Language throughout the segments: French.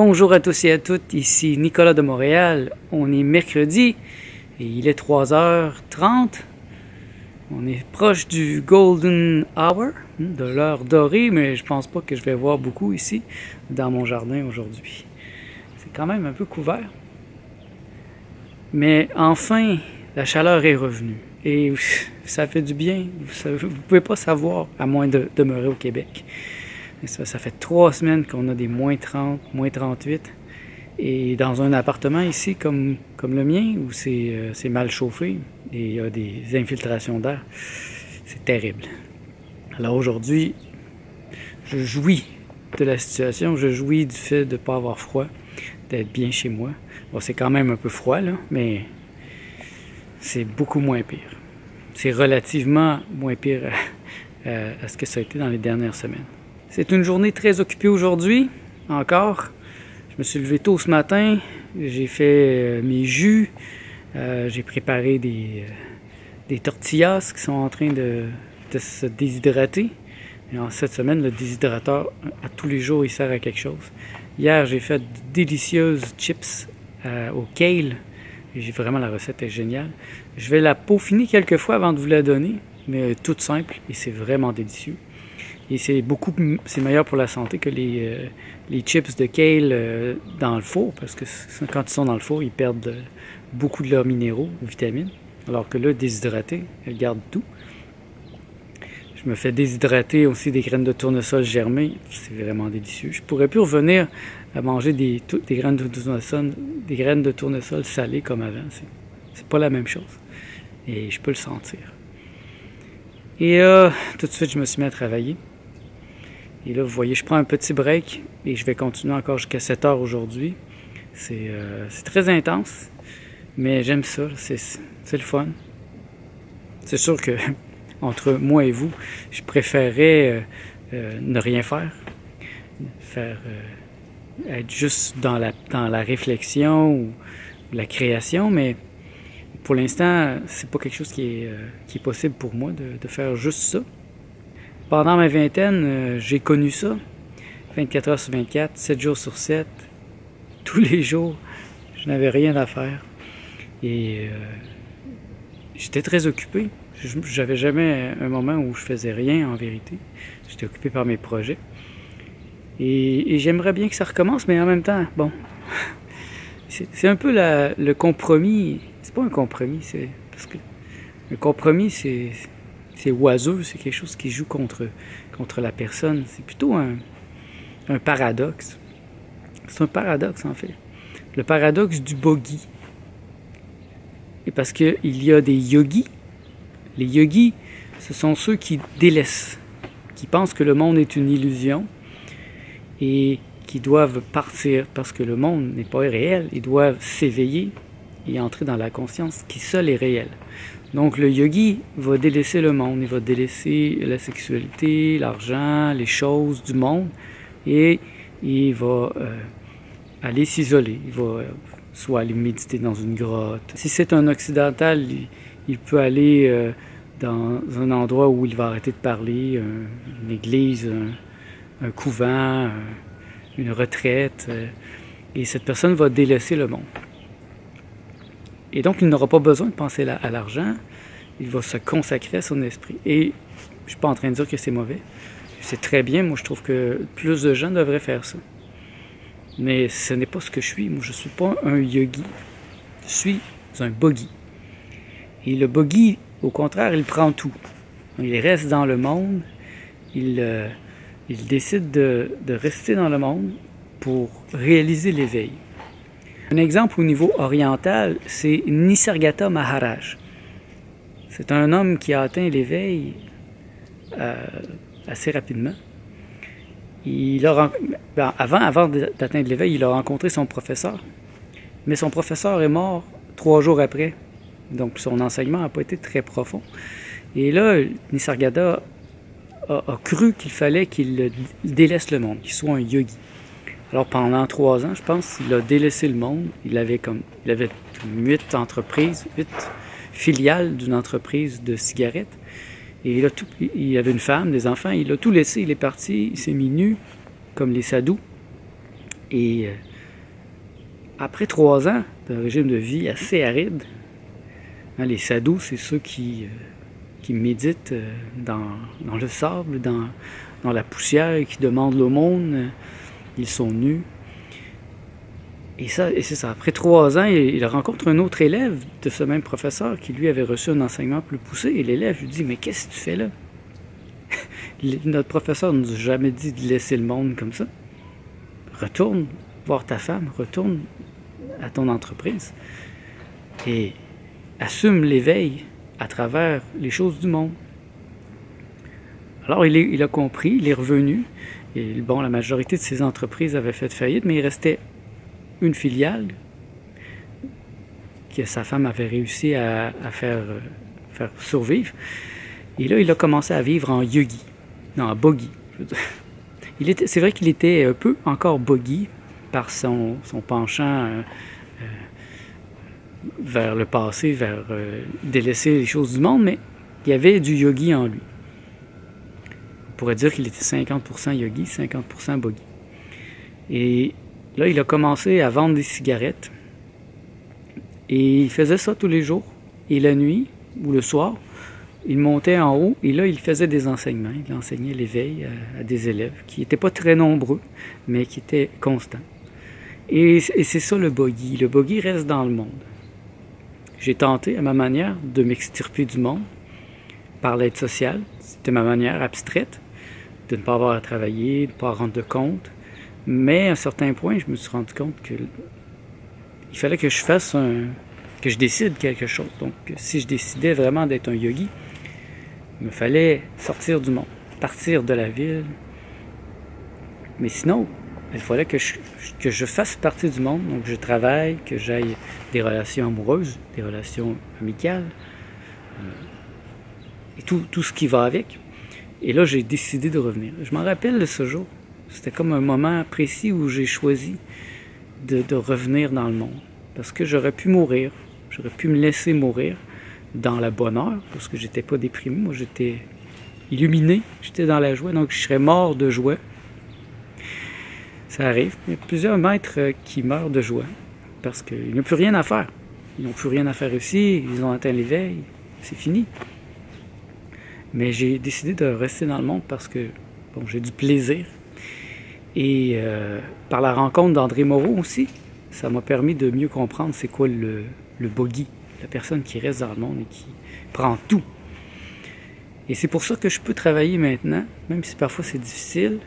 Bonjour à tous et à toutes, ici Nicolas de Montréal. On est mercredi et il est 3h30. On est proche du Golden Hour, de l'heure dorée, mais je pense pas que je vais voir beaucoup ici dans mon jardin aujourd'hui. C'est quand même un peu couvert. Mais enfin, la chaleur est revenue et ça fait du bien. Vous ne pouvez pas savoir à moins de demeurer au Québec. Ça fait 3 semaines qu'on a des moins 30, moins 38. Et dans un appartement ici, comme le mien, où c'est mal chauffé et il y a des infiltrations d'air, c'est terrible. Alors aujourd'hui, je jouis de la situation, je jouis du fait de ne pas avoir froid, d'être bien chez moi. Bon, c'est quand même un peu froid, là, mais c'est beaucoup moins pire. C'est relativement moins pire à ce que ça a été dans les dernières semaines. C'est une journée très occupée aujourd'hui, encore. Je me suis levé tôt ce matin, j'ai fait mes jus, j'ai préparé des tortillas qui sont en train de se déshydrater. Et en cette semaine, le déshydrateur, à tous les jours, il sert à quelque chose. Hier, j'ai fait de délicieuses chips au kale. Et vraiment, la recette est géniale. Je vais la peaufiner quelques fois avant de vous la donner, mais toute simple et c'est vraiment délicieux. Et c'est meilleur pour la santé que les chips de kale dans le four, parce que quand ils sont dans le four, ils perdent beaucoup de leurs minéraux, vitamines, alors que là, déshydraté, elles gardent tout. Je me fais déshydrater aussi des graines de tournesol germées, c'est vraiment délicieux. Je pourrais plus revenir à manger des graines de tournesol salées comme avant, c'est pas la même chose. Et je peux le sentir. Et tout de suite, je me suis mis à travailler. Et là, vous voyez, je prends un petit break et je vais continuer encore jusqu'à 7 heures aujourd'hui. C'est très intense, mais j'aime ça, c'est le fun. C'est sûr que entre moi et vous, je préférerais ne rien faire, être juste dans la réflexion ou la création, mais pour l'instant, c'est pas quelque chose qui est possible pour moi de faire juste ça. Pendant ma vingtaine, j'ai connu ça, 24 heures sur 24, 7 jours sur 7, tous les jours, je n'avais rien à faire. Et j'étais très occupé. J'avais jamais un moment où je faisais rien en vérité. J'étais occupé par mes projets. Et j'aimerais bien que ça recommence, mais en même temps, bon, c'est un peu le compromis. C'est pas un compromis, parce que le compromis, c'est oiseux, c'est quelque chose qui joue contre la personne. C'est plutôt un paradoxe. C'est un paradoxe, en fait. Le paradoxe du bogi. Et parce qu'il y a des yogis. Les yogis, ce sont ceux qui délaissent, qui pensent que le monde est une illusion et qui doivent partir parce que le monde n'est pas réel. Ils doivent s'éveiller et entrer dans la conscience qui seul est réel. Donc le yogi va délaisser le monde, il va délaisser la sexualité, l'argent, les choses du monde et il va aller s'isoler. Il va soit aller méditer dans une grotte. Si c'est un occidental, il peut aller dans un endroit où il va arrêter de parler, une église, un couvent, une retraite, et cette personne va délaisser le monde. Et donc, il n'aura pas besoin de penser à l'argent, il va se consacrer à son esprit. Et je ne suis pas en train de dire que c'est mauvais, c'est très bien, moi je trouve que plus de gens devraient faire ça. Mais ce n'est pas ce que je suis, moi je ne suis pas un yogi, je suis un bogi. Et le bogi, au contraire, il prend tout. Il reste dans le monde, il décide de rester dans le monde pour réaliser l'éveil. Un exemple au niveau oriental, c'est Nisargadatta Maharaj. C'est un homme qui a atteint l'éveil assez rapidement. Avant d'atteindre l'éveil, il a rencontré son professeur. Mais son professeur est mort 3 jours après. Donc son enseignement n'a pas été très profond. Et là, Nisargadatta a cru qu'il fallait qu'il délaisse le monde, qu'il soit un yogi. Alors pendant 3 ans, je pense, il a délaissé le monde. Il avait 8 entreprises, 8 filiales d'une entreprise de cigarettes. Et il avait une femme, des enfants, il a tout laissé, il est parti, il s'est mis nu, comme les sadhus. Et après 3 ans d'un régime de vie assez aride, hein, les sadhus, c'est ceux qui méditent dans le sable, dans la poussière, qui demandent l'aumône, ils sont nus. Et c'est ça. Après 3 ans, il rencontre un autre élève de ce même professeur qui, lui, avait reçu un enseignement plus poussé. Et l'élève lui dit « Mais qu'est-ce que tu fais là? Notre professeur ne nous a jamais dit de laisser le monde comme ça. Retourne voir ta femme, retourne à ton entreprise et assume l'éveil à travers les choses du monde. » Alors, il a compris, il est revenu. Et bon, la majorité de ses entreprises avaient fait faillite, mais il restait une filiale que sa femme avait réussi à faire survivre. Et là, il a commencé à vivre en yogi, non, en bogi. C'est vrai qu'il était un peu encore bogi par son penchant vers le passé, vers délaisser les choses du monde, mais il y avait du yogi en lui. On pourrait dire qu'il était 50% yogi, 50% bogi. Et là, il a commencé à vendre des cigarettes. Et il faisait ça tous les jours. Et la nuit, ou le soir, il montait en haut et là, il faisait des enseignements. Il enseignait l'éveil à des élèves qui n'étaient pas très nombreux, mais qui étaient constants. Et c'est ça le bogi. Le bogi reste dans le monde. J'ai tenté, à ma manière, de m'extirper du monde par l'aide sociale. C'était ma manière abstraite de ne pas avoir à travailler, de ne pas rendre de compte. Mais à un certain point, je me suis rendu compte que il fallait que je décide quelque chose. Donc, si je décidais vraiment d'être un yogi, il me fallait sortir du monde, partir de la ville. Mais sinon, il fallait que je fasse partie du monde. Donc, je travaille, que j'aille des relations amoureuses, des relations amicales, et tout ce qui va avec. Et là, j'ai décidé de revenir. Je m'en rappelle de ce jour. C'était comme un moment précis où j'ai choisi de revenir dans le monde. Parce que j'aurais pu mourir. J'aurais pu me laisser mourir dans la bonne heure, parce que j'étais pas déprimé. Moi, j'étais illuminé. J'étais dans la joie. Donc, je serais mort de joie. Ça arrive. Il y a plusieurs maîtres qui meurent de joie. Parce qu'ils n'ont plus rien à faire. Ils n'ont plus rien à faire ici. Ils ont atteint l'éveil. C'est fini. Mais j'ai décidé de rester dans le monde parce que bon, j'ai du plaisir. Et par la rencontre d'André Moreau aussi, ça m'a permis de mieux comprendre c'est quoi le bogi, la personne qui reste dans le monde et qui prend tout. Et c'est pour ça que je peux travailler maintenant, même si parfois c'est difficile,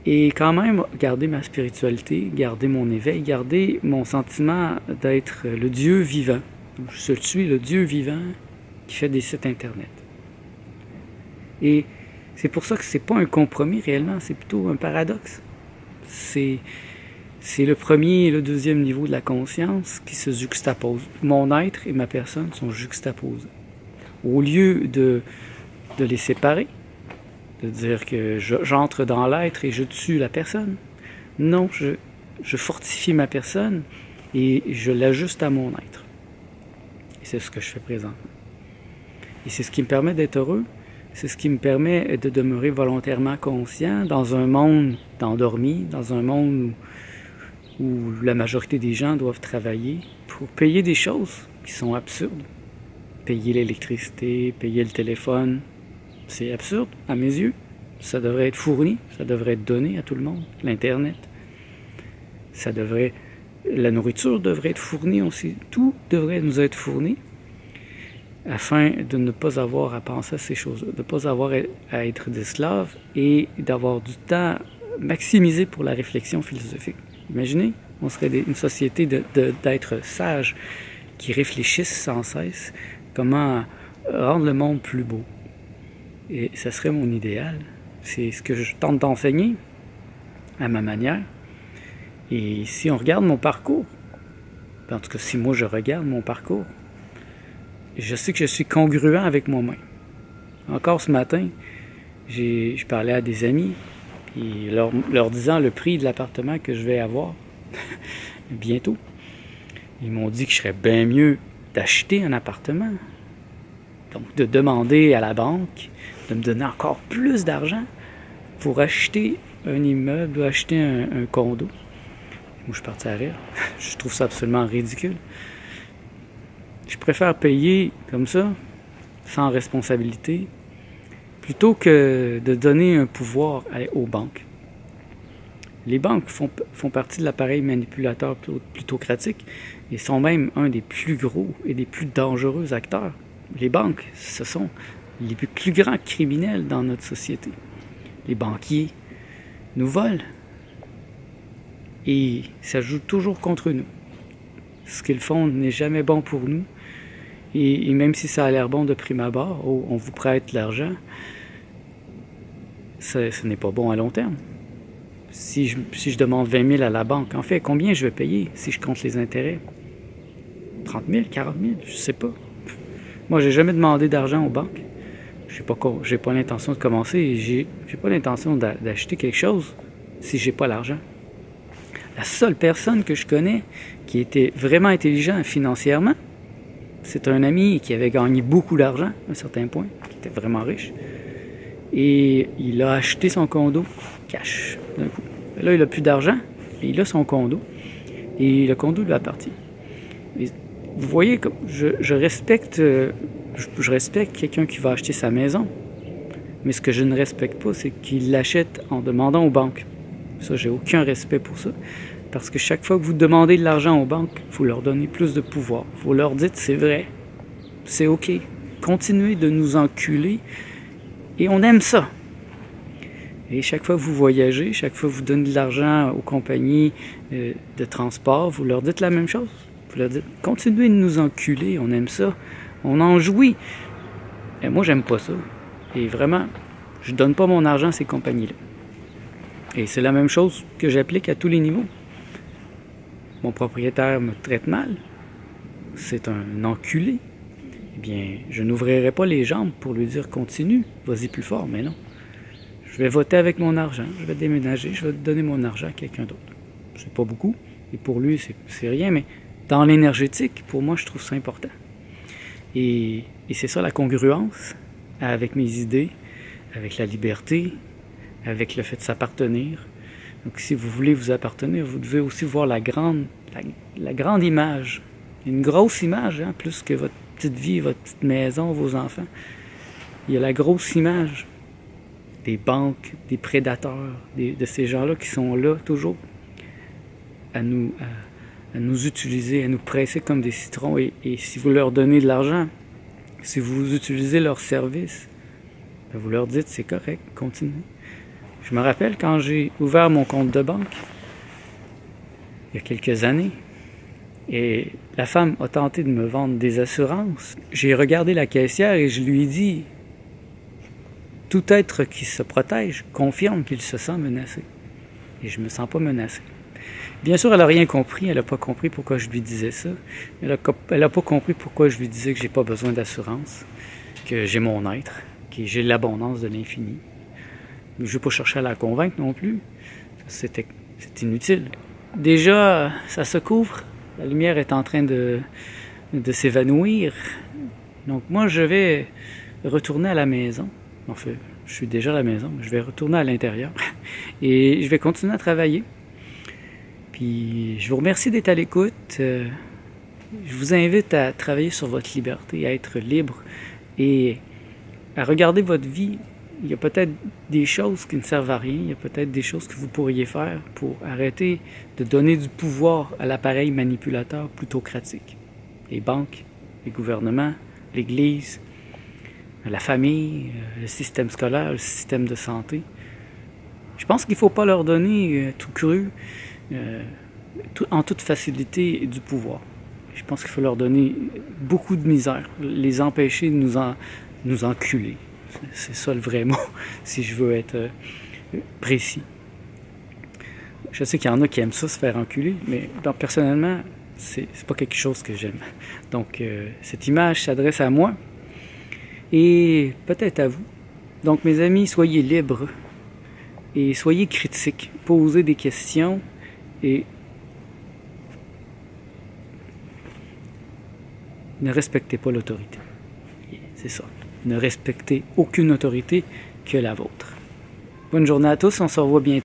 et quand même garder ma spiritualité, garder mon éveil, garder mon sentiment d'être le Dieu vivant. Donc, je suis le Dieu vivant qui fait des sites Internet. Et c'est pour ça que c'est pas un compromis réellement, c'est plutôt un paradoxe. C'est le premier et le deuxième niveau de la conscience qui se juxtaposent. Mon être et ma personne sont juxtaposés. Au lieu de les séparer, de dire que j'entre dans l'être et je tue la personne, non, je fortifie ma personne et je l'ajuste à mon être. Et c'est ce que je fais présentement. Et c'est ce qui me permet d'être heureux. C'est ce qui me permet de demeurer volontairement conscient dans un monde endormi, dans un monde où la majorité des gens doivent travailler pour payer des choses qui sont absurdes. Payer l'électricité, payer le téléphone, c'est absurde à mes yeux. Ça devrait être fourni, ça devrait être donné à tout le monde. L'Internet, la nourriture devrait être fournie aussi. Tout devrait nous être fourni afin de ne pas avoir à penser à ces choses-là, de ne pas avoir à être d'esclaves et d'avoir du temps maximisé pour la réflexion philosophique. Imaginez, on serait une société d'êtres sages qui réfléchissent sans cesse comment rendre le monde plus beau. Et ça serait mon idéal. C'est ce que je tente d'enseigner à ma manière. Et si on regarde mon parcours, en tout cas si moi je regarde mon parcours, je sais que je suis congruent avec moi-même. Encore ce matin, je parlais à des amis, et leur disant le prix de l'appartement que je vais avoir bientôt. Ils m'ont dit que je serais bien mieux d'acheter un appartement. Donc de demander à la banque de me donner encore plus d'argent pour acheter un immeuble, acheter un condo. Moi, je suis parti à rire. Je trouve ça absolument ridicule. Je préfère payer comme ça, sans responsabilité, plutôt que de donner un pouvoir aux banques. Les banques font partie de l'appareil manipulateur plutocratique et sont même un des plus gros et des plus dangereux acteurs. Les banques, ce sont les plus grands criminels dans notre société. Les banquiers nous volent et ça joue toujours contre nous. Ce qu'ils font n'est jamais bon pour nous. Et même si ça a l'air bon de prime abord, on vous prête l'argent, ce n'est pas bon à long terme. Si je demande 20 000 à la banque, en fait, combien je vais payer si je compte les intérêts? 30 000, 40 000, je sais pas. Moi, j'ai jamais demandé d'argent aux banques. J'ai pas l'intention de commencer et j'ai pas l'intention d'acheter quelque chose si j'ai pas l'argent. La seule personne que je connais qui était vraiment intelligent financièrement, c'est un ami qui avait gagné beaucoup d'argent à un certain point, qui était vraiment riche. Et il a acheté son condo cash d'un coup. Là, il n'a plus d'argent, et il a son condo. Et le condo lui appartient. Et vous voyez, je respecte quelqu'un qui va acheter sa maison. Mais ce que je ne respecte pas, c'est qu'il l'achète en demandant aux banques. Ça, j'ai aucun respect pour ça. Parce que chaque fois que vous demandez de l'argent aux banques, vous leur donnez plus de pouvoir. Vous leur dites, c'est vrai, c'est OK. Continuez de nous enculer. Et on aime ça. Et chaque fois que vous voyagez, chaque fois que vous donnez de l'argent aux compagnies de transport, vous leur dites la même chose. Vous leur dites, continuez de nous enculer, on aime ça, on en jouit. Et moi, j'aime pas ça. Et vraiment, je donne pas mon argent à ces compagnies-là. Et c'est la même chose que j'applique à tous les niveaux. Mon propriétaire me traite mal. C'est un enculé. Eh bien, je n'ouvrirai pas les jambes pour lui dire continue, vas-y plus fort, mais non. Je vais voter avec mon argent, je vais déménager, je vais donner mon argent à quelqu'un d'autre. C'est pas beaucoup, et pour lui, c'est rien, mais dans l'énergétique, pour moi, je trouve ça important. Et c'est ça la congruence avec mes idées, avec la liberté, avec le fait de s'appartenir. Donc si vous voulez vous appartenir, vous devez aussi voir la grande image. Une grosse image, hein, plus que votre petite vie, votre petite maison, vos enfants. Il y a la grosse image des banques, des prédateurs, de ces gens-là qui sont là toujours à nous utiliser, à nous presser comme des citrons. Et si vous leur donnez de l'argent, si vous utilisez leurs services, ben vous leur dites c'est correct, continuez. Je me rappelle quand j'ai ouvert mon compte de banque, il y a quelques années, et la femme a tenté de me vendre des assurances. J'ai regardé la caissière et je lui ai dit « Tout être qui se protège confirme qu'il se sent menacé. » Et je ne me sens pas menacé. Bien sûr, elle n'a rien compris. Elle n'a pas compris pourquoi je lui disais ça. Elle n'a pas compris pourquoi je lui disais que j'ai pas besoin d'assurance, que j'ai mon être, que j'ai l'abondance de l'infini. Je ne vais pas chercher à la convaincre non plus. C'est inutile. Déjà, ça se couvre. La lumière est en train de s'évanouir. Donc moi, je vais retourner à la maison. En fait, je suis déjà à la maison. Je vais retourner à l'intérieur. Et je vais continuer à travailler. Puis je vous remercie d'être à l'écoute. Je vous invite à travailler sur votre liberté, à être libre et à regarder votre vie. Il y a peut-être des choses qui ne servent à rien. Il y a peut-être des choses que vous pourriez faire pour arrêter de donner du pouvoir à l'appareil manipulateur plutocratique. Les banques, les gouvernements, l'Église, la famille, le système scolaire, le système de santé. Je pense qu'il ne faut pas leur donner tout cru, en toute facilité du pouvoir. Je pense qu'il faut leur donner beaucoup de misère, les empêcher de nous enculer. C'est ça le vrai mot, si je veux être précis. Je sais qu'il y en a qui aiment ça, se faire enculer, mais personnellement, c'est pas quelque chose que j'aime. Donc, cette image s'adresse à moi et peut-être à vous. Donc, mes amis, soyez libres et soyez critiques. Posez des questions et ne respectez pas l'autorité. C'est ça. Ne respectez aucune autorité que la vôtre. Bonne journée à tous, on se revoit bientôt.